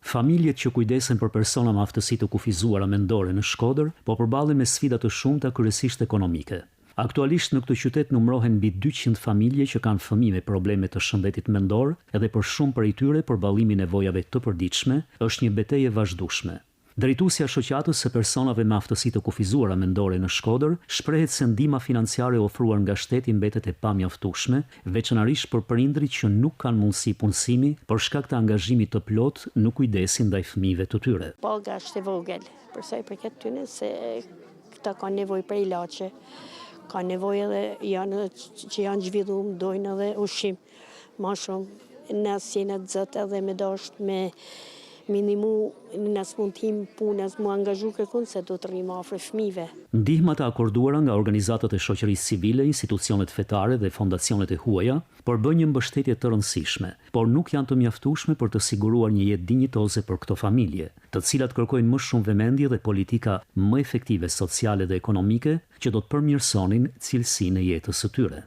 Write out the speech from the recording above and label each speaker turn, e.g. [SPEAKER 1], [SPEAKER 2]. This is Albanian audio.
[SPEAKER 1] Familjet që kujdesen për persona me aftësi të kufizuara mendore në Shkodër, po përballen me sfida të shumta kryesisht ekonomike. Aktualisht në këtë qytet numërohen mbi 200 familje që kanë fëmijë me probleme të shëndetit mendor, edhe për shumë prej tyre përballimi nevojave të përditshme është një betejë vazhdueshme. Drejtuesja e shoqatës së personave me aftësi të kufizuara mendore në Shkodër shprehet se ndihma financiare ofruar nga shteti mbetet e pamjaftueshme, veçanërisht për prindrit që nuk kanë mundësi punësimi për shkak të angazhimit të plotë në kujdesin ndaj fëmijëve të tyre.
[SPEAKER 2] Paga është e vogël, për sa i përket tyre se këta kanë nevojë për ilaçe, kanë nevojë edhe që janë zhvilluar, dojnë edhe ushqim më shumë, nëse jena zot edhe me dashur me minimu nësë mund t'him punës mu angazhu kërkun se do të rrimë afër fëmijëve.
[SPEAKER 1] Ndihmat e akorduara nga organizatat e shoqërisë civile, institucionet fetare dhe fondacionet e huaja përbën një mbështetje të rëndësishme, por nuk janë të mjaftueshme për të siguruar një jetë dinjitoze për këto familje, të cilat kërkojnë më shumë vëmendje dhe politika më efektive sociale dhe ekonomike që do të përmirësonin cilësinë e jetës së tyre.